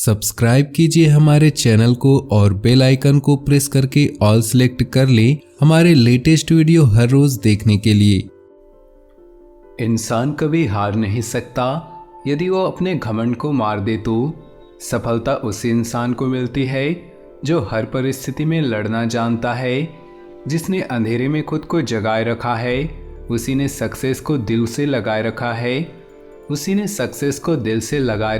Subscribe कीजिए हमारे channel को और बेल आइकन को प्रेस करके ऑल सेलेक्ट कर लें हमारे लेटेस्ट वीडियो हर रोज देखने के लिए। इंसान कभी हार नहीं सकता। यदि वो अपने घमंड को मार दे तो सफलता उसी इंसान को मिलती है जो हर परिस्थिति में लड़ना जानता है। जिसने अंधेरे में खुद को जगाए रखा है उसी ने सक्सेस को दिल से लगाए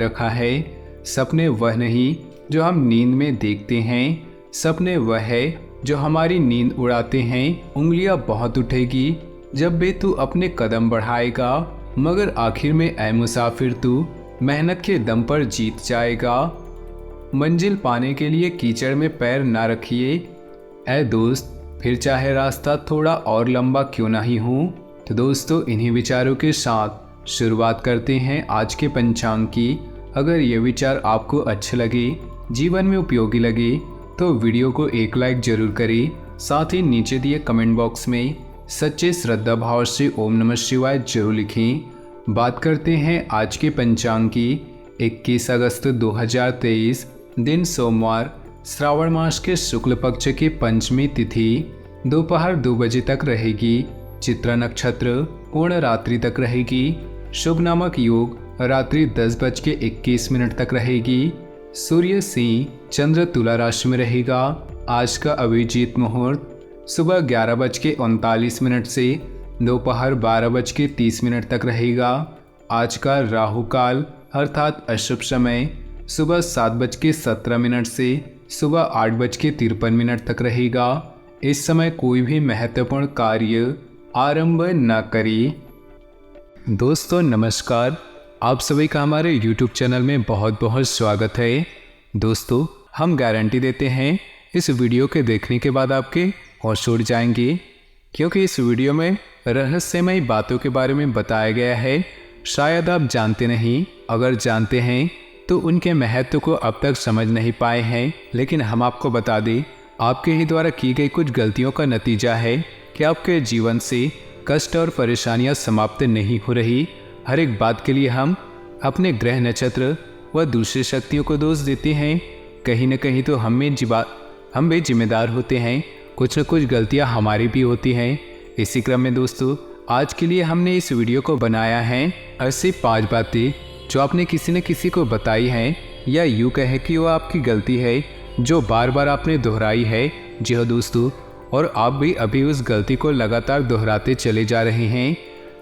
रखा है। सपने वह नहीं जो हम नींद में देखते हैं, सपने वह है जो हमारी नींद उड़ाते हैं। उंगलियां बहुत उठेगी जब भी तू अपने कदम बढ़ाएगा, मगर आखिर में ऐ मुसाफिर तू मेहनत के दम पर जीत जाएगा। मंजिल पाने के लिए कीचड़ में पैर ना रखिए ऐ दोस्त, फिर चाहे रास्ता थोड़ा और लंबा क्यों ना ही हो। तो दोस्तों, इन्हीं विचारों के साथ शुरुआत करते हैं आज के पंचांग की। अगर ये विचार आपको अच्छे लगे, जीवन में उपयोगी लगे, तो वीडियो को एक लाइक जरूर करें। साथ ही नीचे दिए कमेंट बॉक्स में सच्चे श्रद्धा भाव से ओम नमः शिवाय जरूर लिखें। बात करते हैं आज के पंचांग की। 21 अगस्त 2023 दिन सोमवार, श्रावण मास के शुक्ल पक्ष की पंचमी तिथि दोपहर 2 बजे तक रहेगी। चित्रा नक्षत्र पूर्ण रात्रि तक रहेगी। शुभ नामक योग रात्रि 10:21 तक रहेगी। सूर्य सिंह, चंद्र तुला राशि में रहेगा। आज का अभिजीत मुहूर्त सुबह 11:39 से दोपहर 12:30 तक रहेगा। आज का राहु काल अर्थात अशुभ समय सुबह 7:17 से सुबह 8:53 तक रहेगा। इस समय कोई भी महत्वपूर्ण कार्य आरंभ न करें। दोस्तों नमस्कार, आप सभी का हमारे YouTube चैनल में बहुत बहुत स्वागत है। दोस्तों, हम गारंटी देते हैं इस वीडियो के देखने के बाद आपके होश उड़ जाएंगे, क्योंकि इस वीडियो में रहस्यमयी बातों के बारे में बताया गया है। शायद आप जानते नहीं, अगर जानते हैं तो उनके महत्व को अब तक समझ नहीं पाए हैं। लेकिन हम आपको बता दें, आपके ही द्वारा की गई कुछ गलतियों का नतीजा है कि आपके जीवन से कष्ट और परेशानियां समाप्त नहीं हो रही। हर एक बात के लिए हम अपने ग्रह नक्षत्र व दूसरी शक्तियों को दोष देते हैं। कहीं न कहीं तो हम भी जिम्मेदार होते हैं। कुछ न कुछ गलतियां हमारी भी होती हैं। इसी क्रम में दोस्तों, आज के लिए हमने इस वीडियो को बनाया है ऐसी 5 बातें जो आपने किसी न किसी को बताई हैं, या यूँ कहे कि वो आपकी गलती है जो बार बार आपने दोहराई है। जी हाँ दोस्तों, और आप भी अभी उस गलती को लगातार दोहराते चले जा रहे हैं।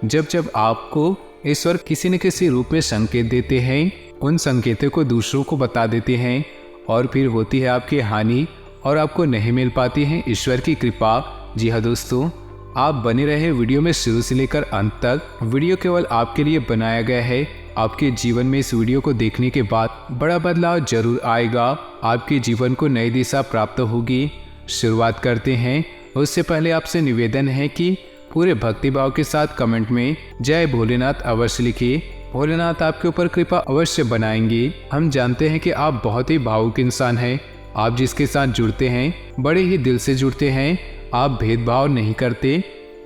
जब आपको ईश्वर किसी न किसी रूप में संकेत देते हैं, उन संकेतों को दूसरों को बता देते हैं और फिर होती है आपकी हानि और आपको नहीं मिल पाती है ईश्वर की कृपा। जी हाँ दोस्तों, आप बने रहे वीडियो में शुरू से लेकर अंत तक। वीडियो केवल आपके लिए बनाया गया है। आपके जीवन में इस वीडियो को देखने के बाद बड़ा बदलाव जरूर आएगा। आपके जीवन को नई दिशा प्राप्त होगी। शुरुआत करते हैं। उससे पहले आपसे निवेदन है कि पूरे भक्तिभाव के साथ कमेंट में जय भोलेनाथ अवश्य लिखिए। भोलेनाथ आपके ऊपर कृपा अवश्य बनाएंगे। हम जानते हैं कि आप बहुत ही भावुक इंसान हैं। आप जिसके साथ जुड़ते हैं बड़े ही दिल से जुड़ते हैं। आप भेदभाव नहीं करते।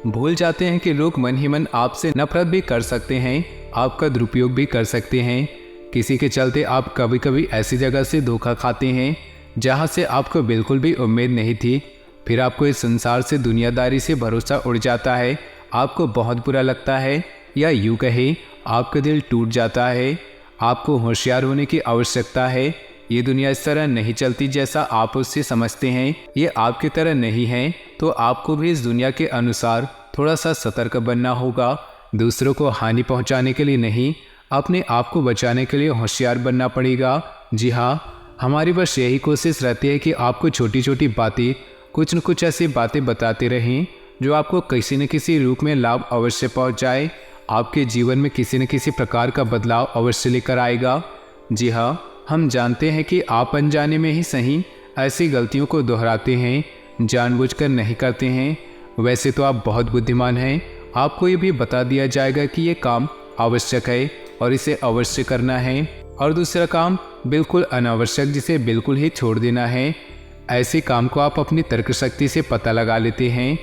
भूल जाते हैं कि लोग मन ही मन आपसे नफरत भी कर सकते हैं, आपका दुरुपयोग भी कर सकते हैं। किसी के चलते आप कभी कभी ऐसी जगह से धोखा खाते हैं जहाँ से आपको बिल्कुल भी उम्मीद नहीं थी। फिर आपको इस संसार से, दुनियादारी से भरोसा उड़ जाता है। आपको बहुत बुरा लगता है, या यूँ कहे आपका दिल टूट जाता है। आपको होशियार होने की आवश्यकता है। ये दुनिया इस तरह नहीं चलती जैसा आप उससे समझते हैं। ये आपकी तरह नहीं है, तो आपको भी इस दुनिया के अनुसार थोड़ा सा सतर्क बनना होगा। दूसरों को हानि पहुँचाने के लिए नहीं, अपने आप को बचाने के लिए होशियार बनना पड़ेगा। जी हाँ, हमारी बस यही कोशिश रहती है कि आपको छोटी छोटी बातें, कुछ न कुछ ऐसी बातें बताते रहें जो आपको किसी न किसी रूप में लाभ अवश्य पहुंच जाए। आपके जीवन में किसी न किसी प्रकार का बदलाव अवश्य लेकर आएगा। जी हाँ, हम जानते हैं कि आप अनजाने में ही सही ऐसी गलतियों को दोहराते हैं, जानबूझकर नहीं करते हैं। वैसे तो आप बहुत बुद्धिमान हैं। आपको ये भी बता दिया जाएगा कि ये काम आवश्यक है और इसे अवश्य करना है, और दूसरा काम बिल्कुल अनावश्यक जिसे बिल्कुल ही छोड़ देना है। ऐसे काम को आप अपनी तर्क शक्ति से पता लगा लेते हैं,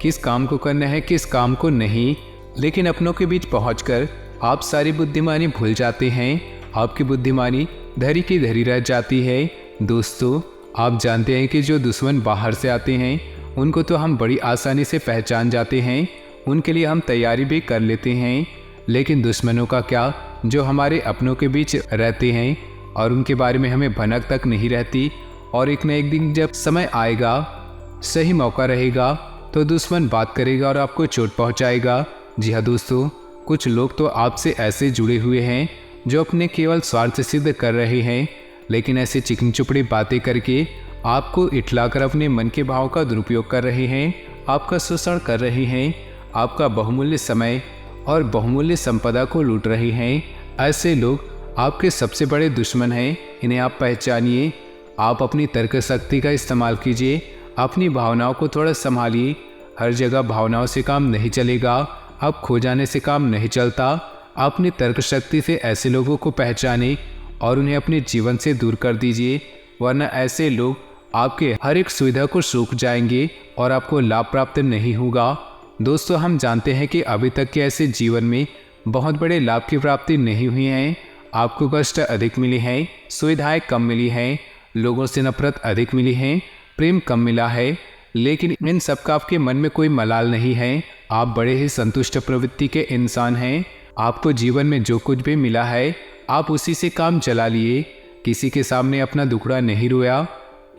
किस काम को करना है, किस काम को नहीं। लेकिन अपनों के बीच पहुंचकर आप सारी बुद्धिमानी भूल जाते हैं। आपकी बुद्धिमानी धरी की धरी रह जाती है। दोस्तों, आप जानते हैं कि जो दुश्मन बाहर से आते हैं उनको तो हम बड़ी आसानी से पहचान जाते हैं, उनके लिए हम तैयारी भी कर लेते हैं। लेकिन दुश्मनों का क्या, जो हमारे अपनों के बीच रहते हैं और उनके बारे में हमें भनक तक नहीं रहती। और एक न एक दिन जब समय आएगा, सही मौका रहेगा, तो दुश्मन बात करेगा और आपको चोट पहुंचाएगा। जी हाँ दोस्तों, कुछ लोग तो आपसे ऐसे जुड़े हुए हैं जो अपने केवल स्वार्थ सिद्ध कर रहे हैं, लेकिन ऐसे चिकनी चुपड़ी बातें करके आपको इठलाकर अपने मन के भाव का दुरुपयोग कर रहे हैं, आपका शोषण कर रहे हैं, आपका बहुमूल्य समय और बहुमूल्य संपदा को लूट रहे हैं। ऐसे लोग आपके सबसे बड़े दुश्मन हैं, इन्हें आप पहचानिए। आप अपनी तर्क शक्ति का इस्तेमाल कीजिए, अपनी भावनाओं को थोड़ा संभालिए। हर जगह भावनाओं से काम नहीं चलेगा, अब खो जाने से काम नहीं चलता। अपनी तर्क शक्ति से ऐसे लोगों को पहचाने और उन्हें अपने जीवन से दूर कर दीजिए, वरना ऐसे लोग आपके हर एक सुविधा को सूख जाएंगे और आपको लाभ प्राप्त नहीं होगा। दोस्तों, हम जानते हैं कि अभी तक के ऐसे जीवन में बहुत बड़े लाभ की प्राप्ति नहीं हुई है। आपको कष्ट अधिक मिले हैं, सुविधाएं कम मिली हैं, लोगों से नफरत अधिक मिली है, प्रेम कम मिला है, लेकिन इन सब का आपके मन में कोई मलाल नहीं है। आप बड़े ही संतुष्ट प्रवृत्ति के इंसान हैं। आपको जीवन में जो कुछ भी मिला है आप उसी से काम चला लिए, किसी के सामने अपना दुखड़ा नहीं रोया।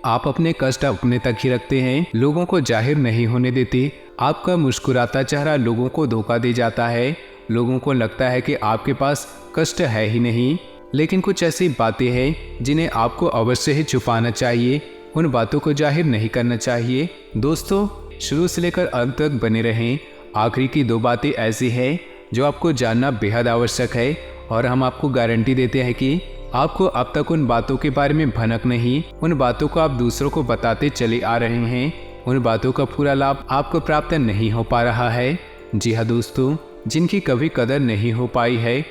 आप अपने कष्ट अपने तक ही रखते हैं, लोगों को जाहिर नहीं होने देते। आपका मुस्कुराता चेहरा लोगों को धोखा दे जाता है। लोगों को लगता है कि आपके पास कष्ट है ही नहीं, लेकिन कुछ ऐसी बातें हैं जिन्हें आपको अवश्य ही छुपाना चाहिए, उन बातों को जाहिर नहीं करना चाहिए। दोस्तों, शुरू से लेकर अंत तक बने रहें। आखिरी की 2 बातें ऐसी हैं जो आपको जानना बेहद आवश्यक है, और हम आपको गारंटी देते हैं कि आपको अब तक उन बातों के बारे में भनक नहीं। उन बातों को आप दूसरों को बताते चले आ रहे हैं, उन बातों का पूरा लाभ आपको प्राप्त नहीं हो पा रहा है। जी हाँ दोस्तों, जिनकी कभी कदर नहीं हो पाई है,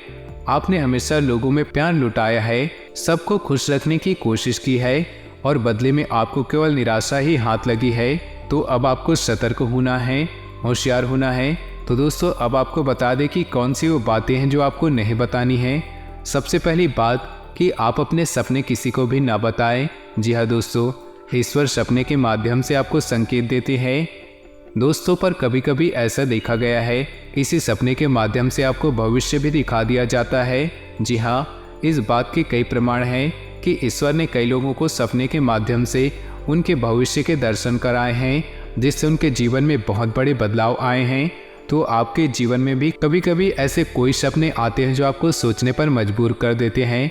आपने हमेशा लोगों में प्यार लुटाया है, सबको खुश रखने की कोशिश की है और बदले में आपको केवल निराशा ही हाथ लगी है। तो अब आपको सतर्क होना है, होशियार होना है। तो दोस्तों, अब आपको बता दें कि कौन सी वो बातें हैं जो आपको नहीं बतानी है। सबसे पहली बात कि आप अपने सपने किसी को भी ना बताएं। जी हाँ दोस्तों, ईश्वर सपने के माध्यम से आपको संकेत देते हैं। दोस्तों, पर कभी कभी ऐसा देखा गया है, इसी सपने के माध्यम से आपको भविष्य भी दिखा दिया जाता है। जी हाँ, इस बात के कई प्रमाण हैं कि ईश्वर ने कई लोगों को सपने के माध्यम से उनके भविष्य के दर्शन कराए हैं, जिससे उनके जीवन में बहुत बड़े बदलाव आए हैं। तो आपके जीवन में भी कभी कभी ऐसे कोई सपने आते हैं जो आपको सोचने पर मजबूर कर देते हैं।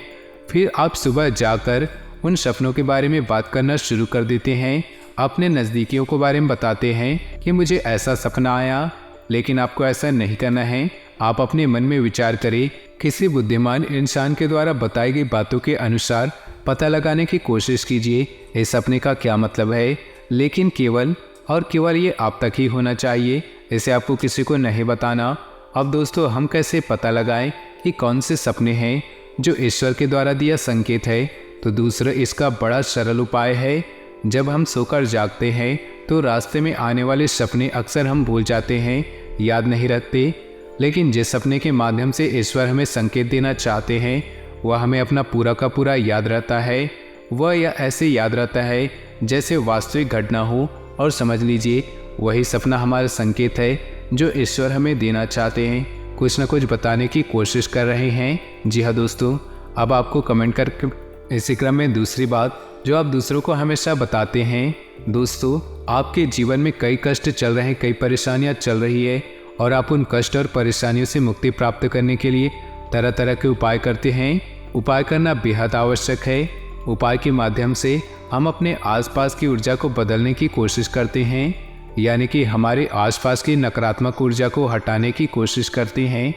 फिर आप सुबह जाकर उन सपनों के बारे में बात करना शुरू कर देते हैं, अपने नज़दीकियों के बारे में बताते हैं कि मुझे ऐसा सपना आया। लेकिन आपको ऐसा नहीं करना है। आप अपने मन में विचार करें, किसी बुद्धिमान इंसान के द्वारा बताई गई बातों के अनुसार पता लगाने की कोशिश कीजिए इस सपने का क्या मतलब है। लेकिन केवल और केवल ये आप तक ही होना चाहिए, इसे आपको किसी को नहीं बताना। अब दोस्तों, हम कैसे पता लगाएं कि कौन से सपने हैं जो ईश्वर के द्वारा दिया संकेत है? तो दूसरा इसका बड़ा सरल उपाय है। जब हम सोकर जागते हैं तो रास्ते में आने वाले सपने अक्सर हम भूल जाते हैं, याद नहीं रखते। लेकिन जिस सपने के माध्यम से ईश्वर हमें संकेत देना चाहते हैं वह हमें अपना पूरा का पूरा याद रहता है। वह या ऐसे याद रहता है जैसे वास्तविक घटना हो, और समझ लीजिए वही सपना हमारा संकेत है जो ईश्वर हमें देना चाहते हैं, कुछ न कुछ बताने की कोशिश कर रहे हैं। जी हाँ दोस्तों, अब आपको कमेंट करके इसी क्रम में दूसरी बात जो आप दूसरों को हमेशा बताते हैं। दोस्तों, आपके जीवन में कई कष्ट चल रहे हैं, कई परेशानियां चल रही है, और आप उन कष्ट और परेशानियों से मुक्ति प्राप्त करने के लिए तरह तरह के उपाय करते हैं। उपाय करना बेहद आवश्यक है। उपाय के माध्यम से हम अपने आसपास की ऊर्जा को बदलने की कोशिश करते हैं, यानी कि हमारे आसपास की नकारात्मक ऊर्जा को हटाने की कोशिश करते हैं,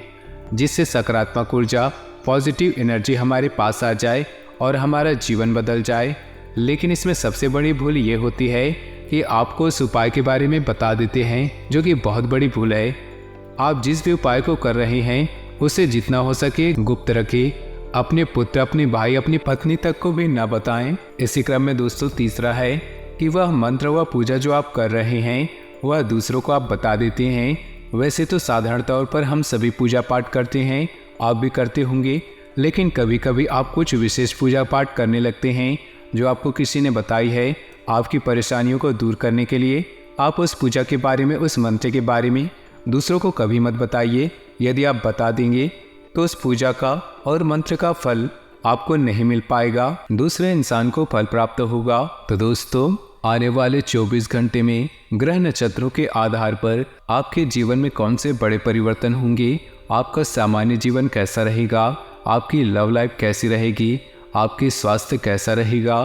जिससे सकारात्मक ऊर्जा, पॉजिटिव एनर्जी हमारे पास आ जाए और हमारा जीवन बदल जाए। लेकिन इसमें सबसे बड़ी भूल ये होती है कि आपको उस उपाय के बारे में बता देते हैं, जो कि बहुत बड़ी भूल है। आप जिस भी उपाय को कर रहे हैं उसे जितना हो सके गुप्त रखें। अपने पुत्र, अपने भाई, अपनी पत्नी तक को भी ना बताएं। इसी क्रम में दोस्तों तीसरा है कि वह मंत्र व पूजा जो आप कर रहे हैं वह दूसरों को आप बता देते हैं। वैसे तो साधारण तौर पर हम सभी पूजा पाठ करते हैं, आप भी करते होंगे, लेकिन कभी कभी आप कुछ विशेष पूजा पाठ करने लगते हैं जो आपको किसी ने बताई है आपकी परेशानियों को दूर करने के लिए। आप उस पूजा के बारे में, उस मंत्र के बारे में दूसरों को कभी मत बताइए। यदि आप बता देंगे तो उस पूजा का और मंत्र का फल आपको नहीं मिल पाएगा, दूसरे इंसान को फल प्राप्त होगा। तो दोस्तों, आने वाले 24 घंटे में ग्रह नक्षत्रों के आधार पर आपके जीवन में कौन से बड़े परिवर्तन होंगे, आपका सामान्य जीवन कैसा रहेगा, आपकी लव लाइफ कैसी रहेगी, आपकी स्वास्थ्य कैसा रहेगा,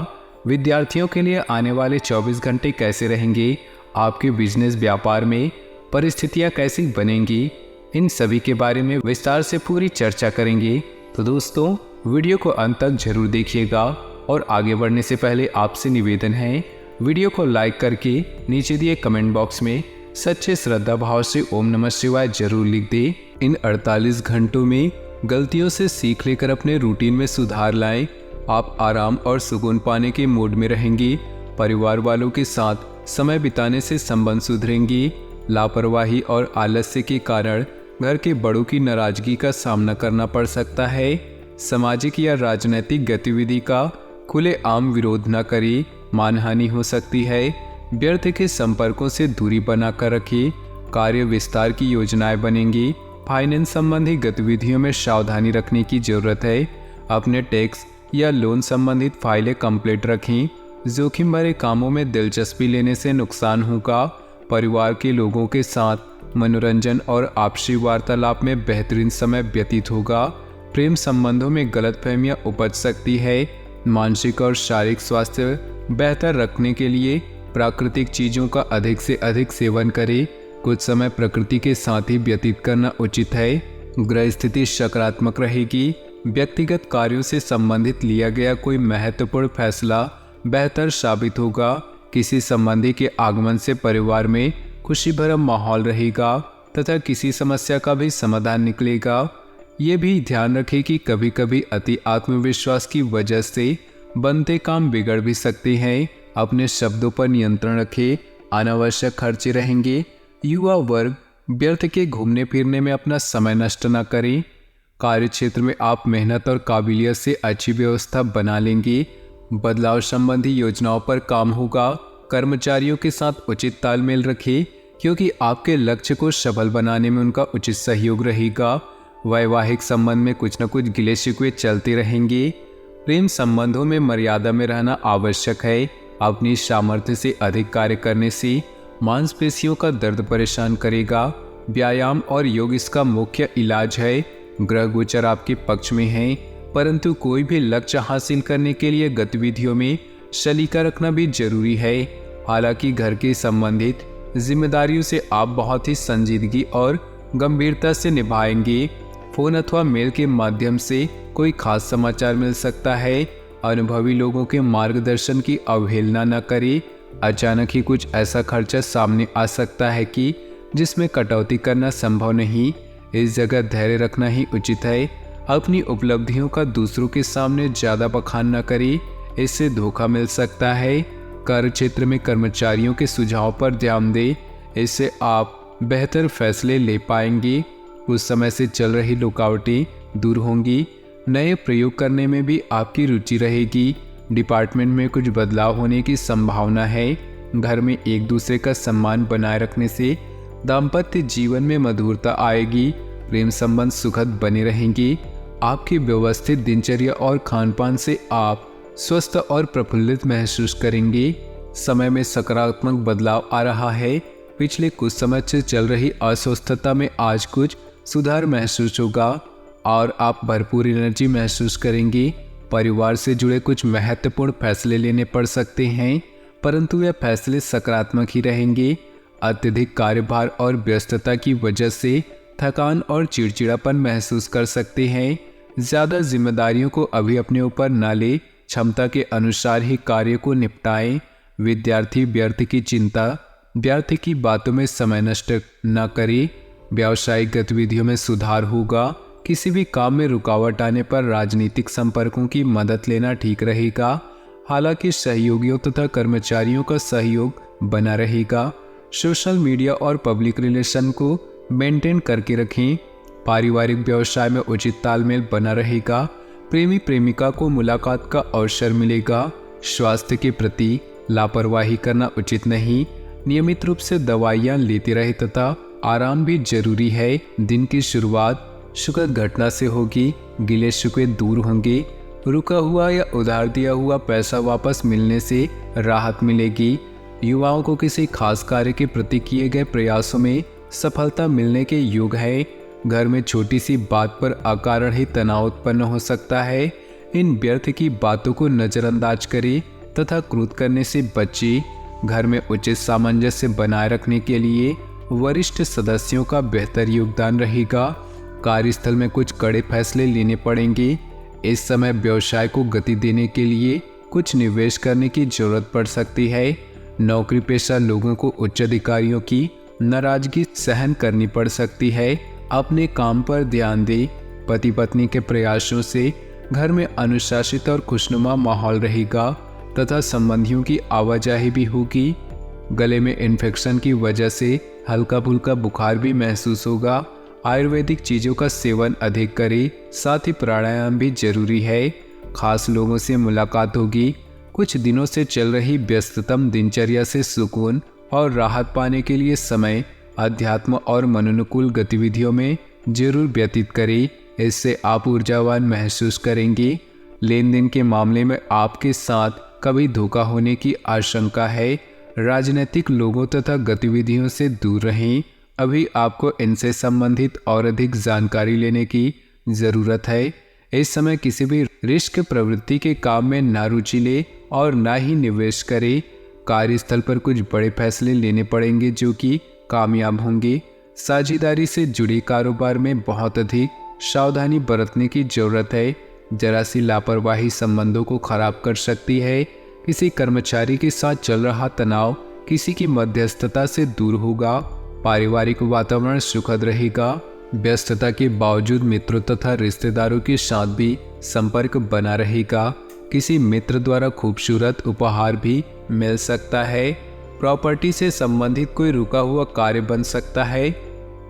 विद्यार्थियों के लिए आने वाले 24 घंटे कैसे रहेंगे, आपके बिजनेस व्यापार में परिस्थितियां कैसी बनेंगी, इन सभी के बारे में विस्तार से पूरी चर्चा करेंगे। तो दोस्तों, वीडियो को अंत तक जरूर देखिएगा और आगे बढ़ने से पहले आपसे निवेदन है, वीडियो को लाइक करके नीचे दिए कमेंट बॉक्स में सच्चे श्रद्धा भाव से ओम नमः शिवाय जरूर लिख दे। इन 48 घंटों में गलतियों से सीख लेकर अपने रूटीन में सुधार लाएं। आप आराम और सुकून पाने के मूड में रहेंगे। परिवार वालों के साथ समय बिताने से संबंध सुधरेंगे। लापरवाही और आलस्य के कारण घर के बड़ों की नाराजगी का सामना करना पड़ सकता है। सामाजिक या राजनीतिक गतिविधि का खुलेआम विरोध न करें, मानहानि हो सकती है। व्यर्थ के संपर्कों से दूरी बनाकर रखें। कार्य विस्तार की योजनाएं बनेंगी। फाइनेंस संबंधी गतिविधियों में सावधानी रखने की जरूरत है। अपने टैक्स या लोन संबंधित फाइलें कंप्लीट रखें। जोखिम भरे कामों में दिलचस्पी लेने से नुकसान होगा। परिवार के लोगों के साथ मनोरंजन और आपसी वार्तालाप में बेहतरीन समय व्यतीत होगा। प्रेम संबंधों में गलतफहमियां उपज सकती है। मानसिक और शारीरिक स्वास्थ्य बेहतर रखने के लिए प्राकृतिक चीज़ों का अधिक से अधिक सेवन करें। कुछ समय प्रकृति के साथ ही व्यतीत करना उचित है। ग्रह स्थिति सकारात्मक रहेगी। व्यक्तिगत कार्यों से संबंधित लिया गया कोई महत्वपूर्ण फैसला बेहतर साबित होगा। किसी संबंधी के आगमन से परिवार में खुशी भरा माहौल रहेगा तथा किसी समस्या का भी समाधान निकलेगा। ये भी ध्यान रखें कि कभी कभी अति आत्मविश्वास की वजह से बनते काम बिगड़ भी सकते हैं। अपने शब्दों पर नियंत्रण रखें। अनावश्यक खर्चे रहेंगे। युवा वर्ग व्यर्थ के घूमने फिरने में अपना समय नष्ट न करें। कार्य क्षेत्र में आप मेहनत और काबिलियत से अच्छी व्यवस्था बना लेंगे। बदलाव संबंधी योजनाओं पर काम होगा। कर्मचारियों के साथ उचित तालमेल रखें क्योंकि आपके लक्ष्य को सफल बनाने में उनका उचित सहयोग रहेगा। वैवाहिक संबंध में कुछ न कुछ गिले शिकवे चलते रहेंगे। प्रेम संबंधों में मर्यादा में रहना आवश्यक है। अपनी सामर्थ्य से अधिक कार्य करने से मांसपेशियों का दर्द परेशान करेगा। व्यायाम और योग इसका मुख्य इलाज है। ग्रह गोचर आपके पक्ष में है, परंतु कोई भी लक्ष्य हासिल करने के लिए गतिविधियों में सलीका रखना भी जरूरी है। हालांकि घर के संबंधित जिम्मेदारियों से आप बहुत ही संजीदगी और गंभीरता से निभाएंगे। फोन अथवा मेल के माध्यम से कोई खास समाचार मिल सकता है। अनुभवी लोगों के मार्गदर्शन की अवहेलना न करें। अचानक ही कुछ ऐसा खर्चा सामने आ सकता है कि जिसमें कटौती करना संभव नहीं। इस जगह धैर्य रखना ही उचित है। अपनी उपलब्धियों का दूसरों के सामने ज़्यादा बखान न करें, इससे धोखा मिल सकता है। कार्य क्षेत्र में कर्मचारियों के सुझाव पर ध्यान दें, इससे आप बेहतर फैसले ले पाएंगे। कुछ समय से चल रही रुकावटें दूर होंगी। नए प्रयोग करने में भी आपकी रुचि रहेगी। डिपार्टमेंट में कुछ बदलाव होने की संभावना है। घर में एक दूसरे का सम्मान बनाए रखने से दाम्पत्य जीवन में मधुरता आएगी। प्रेम संबंध सुखद बने रहेंगे। आपकी व्यवस्थित दिनचर्या और खानपान से आप स्वस्थ और प्रफुल्लित महसूस करेंगे। समय में सकारात्मक बदलाव आ रहा है। पिछले कुछ समय से चल रही अस्वस्थता में आज कुछ सुधार महसूस होगा और आप भरपूर एनर्जी महसूस करेंगे। परिवार से जुड़े कुछ महत्वपूर्ण फैसले लेने पड़ सकते हैं, परंतु यह फैसले सकारात्मक ही रहेंगे। अत्यधिक कार्यभार और व्यस्तता की वजह से थकान और चिड़चिड़ापन महसूस कर सकते हैं। ज़्यादा जिम्मेदारियों को अभी अपने ऊपर न ले, क्षमता के अनुसार ही कार्य को निपटाएं। विद्यार्थी व्यर्थ की चिंता, व्यर्थ की बातों में समय नष्ट न करें। व्यावसायिक गतिविधियों में सुधार होगा। किसी भी काम में रुकावट आने पर राजनीतिक संपर्कों की मदद लेना ठीक रहेगा। हालांकि सहयोगियों तथा कर्मचारियों का सहयोग बना रहेगा। सोशल मीडिया और पब्लिक रिलेशन को मेंटेन करके रखें। पारिवारिक व्यवसाय में उचित तालमेल बना रहेगा। प्रेमी प्रेमिका को मुलाकात का अवसर मिलेगा। स्वास्थ्य के प्रति लापरवाही करना उचित नहीं। नियमित रूप से दवाइयाँ लेते रहे तथा आराम भी जरूरी है। दिन की शुरुआत सुखद घटना से होगी। गिले शिकवे दूर होंगे। रुका हुआ या उधार दिया हुआ पैसा वापस मिलने से राहत मिलेगी। युवाओं को किसी खास कार्य के प्रति किए गए प्रयासों में सफलता मिलने के योग है। घर में छोटी सी बात पर अकारण ही तनाव उत्पन्न हो सकता है। इन व्यर्थ की बातों को नजरअंदाज करें तथा क्रोध करने से बचें। घर में उचित सामंजस्य बनाए रखने के लिए वरिष्ठ सदस्यों का बेहतर योगदान रहेगा। कार्यस्थल में कुछ कड़े फैसले लेने पड़ेंगे। इस समय व्यवसाय को गति देने के लिए कुछ निवेश करने की जरूरत पड़ सकती है। नौकरी पेशा लोगों को उच्च अधिकारियों की नाराजगी सहन करनी पड़ सकती है। अपने काम पर ध्यान दें। पति पत्नी के प्रयासों से घर में अनुशासित और खुशनुमा माहौल रहेगा तथा संबंधियों की आवाजाही भी होगी। गले में इन्फेक्शन की वजह से हल्का फुल्का बुखार भी महसूस होगा। आयुर्वेदिक चीज़ों का सेवन अधिक करें। साथ ही प्राणायाम भी जरूरी है। खास लोगों से मुलाकात होगी। कुछ दिनों से चल रही व्यस्ततम दिनचर्या से सुकून और राहत पाने के लिए समय अध्यात्म और मनोनुकूल गतिविधियों में जरूर व्यतीत करें। इससे आप ऊर्जावान महसूस करेंगे। लेन देन के मामले में आपके साथ कभी धोखा होने की आशंका है। राजनीतिक लोगों तथा गतिविधियों से दूर रहें। अभी आपको इनसे संबंधित और अधिक जानकारी लेने की ज़रूरत है। इस समय किसी भी रिस्क प्रवृत्ति के काम में ना रुचि ले और ना ही निवेश करें। कार्यस्थल पर कुछ बड़े फैसले लेने पड़ेंगे जो कि कामयाब होंगे। साझेदारी से जुड़े कारोबार में बहुत अधिक सावधानी बरतने की जरूरत है। जरा सी लापरवाही संबंधों को खराब कर सकती है। किसी कर्मचारी के साथ चल रहा तनाव किसी की मध्यस्थता से दूर होगा। पारिवारिक वातावरण सुखद रहेगा। व्यस्तता के बावजूद मित्रों तथा रिश्तेदारों के साथ भी संपर्क बना रहेगा। किसी मित्र द्वारा खूबसूरत उपहार भी मिल सकता है। प्रॉपर्टी से संबंधित कोई रुका हुआ कार्य बन सकता है।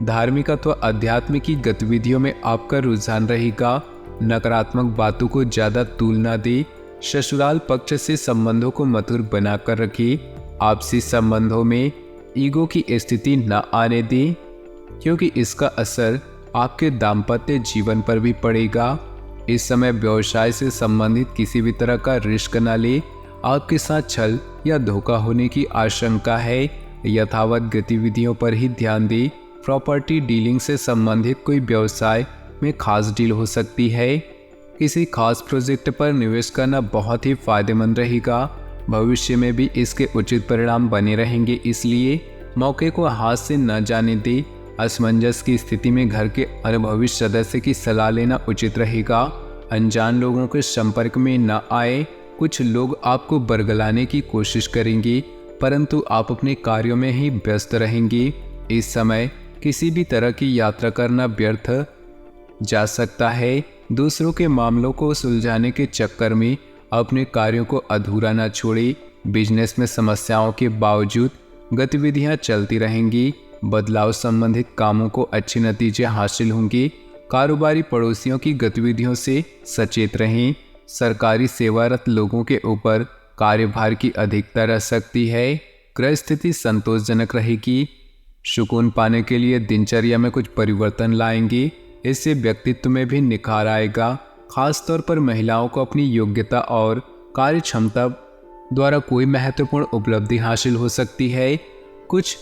धार्मिक अथवा अध्यात्म की गतिविधियों में आपका रुझान रहेगा। नकारात्मक बातों को ज़्यादा तूल न दे। ससुराल पक्ष से संबंधों को मधुर बनाकर रखिए। आपसी संबंधों में ईगो की स्थिति न आने दें, क्योंकि इसका असर आपके दाम्पत्य जीवन पर भी पड़ेगा। इस समय व्यवसाय से संबंधित किसी भी तरह का रिस्क न ले। आपके साथ छल या धोखा होने की आशंका है। यथावत गतिविधियों पर ही ध्यान दें। प्रॉपर्टी डीलिंग से संबंधित कोई व्यवसाय में खास डील हो सकती है। किसी खास प्रोजेक्ट पर निवेश करना बहुत ही फायदेमंद रहेगा। भविष्य में भी इसके उचित परिणाम बने रहेंगे, इसलिए मौके को हाथ से न जाने दे। असमंजस की स्थिति में घर के अनुभवी सदस्य की सलाह लेना उचित रहेगा। अनजान लोगों के संपर्क में न आए। कुछ लोग आपको बरगलाने की कोशिश करेंगे, परंतु आप अपने कार्यों में ही व्यस्त रहेंगे। इस समय किसी भी तरह की यात्रा करना व्यर्थ जा सकता है। दूसरों के मामलों को सुलझाने के चक्कर में अपने कार्यों को अधूरा न छोड़े। बिजनेस में समस्याओं के बावजूद गतिविधियां चलती रहेंगी। बदलाव संबंधित कामों को अच्छे नतीजे हासिल होंगे। कारोबारी पड़ोसियों की गतिविधियों से सचेत रहें। सरकारी सेवारत लोगों के ऊपर कार्यभार की अधिकता रह सकती है। ग्रह स्थिति संतोषजनक रहेगी। सुकून पाने के लिए दिनचर्या में कुछ परिवर्तन लाएंगे। इससे व्यक्तित्व में भी निखार आएगा। खासतौर पर महिलाओं को अपनी योग्यता और कार्य क्षमता द्वारा कोई महत्वपूर्ण उपलब्धि हासिल हो सकती है। कुछ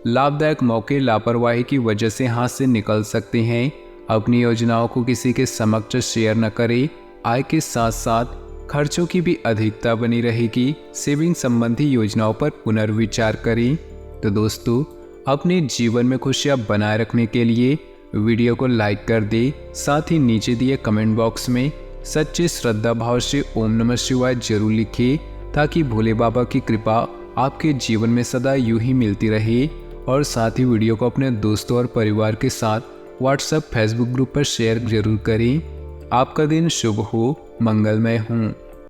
लाभदायक मौके लापरवाही की वजह से हाथ से निकल सकते हैं। अपनी योजनाओं को किसी के समक्ष शेयर न करें। आय के साथ साथ खर्चों की भी अधिकता बनी रहेगी। सेविंग संबंधी योजनाओं पर पुनर्विचार करें। तो दोस्तों, अपने जीवन में खुशियां बनाए रखने के लिए वीडियो को लाइक कर दें। साथ ही नीचे दिए कमेंट बॉक्स में सच्चे श्रद्धा भाव से ओम नमः शिवाय जरूर लिखिए, ताकि भोले बाबा की कृपा आपके जीवन में सदा यूं ही मिलती रहे। और साथ ही वीडियो को अपने दोस्तों और परिवार के साथ व्हाट्सएप फेसबुक ग्रुप पर शेयर जरूर करें। आपका दिन शुभ हो, मंगलमय हो।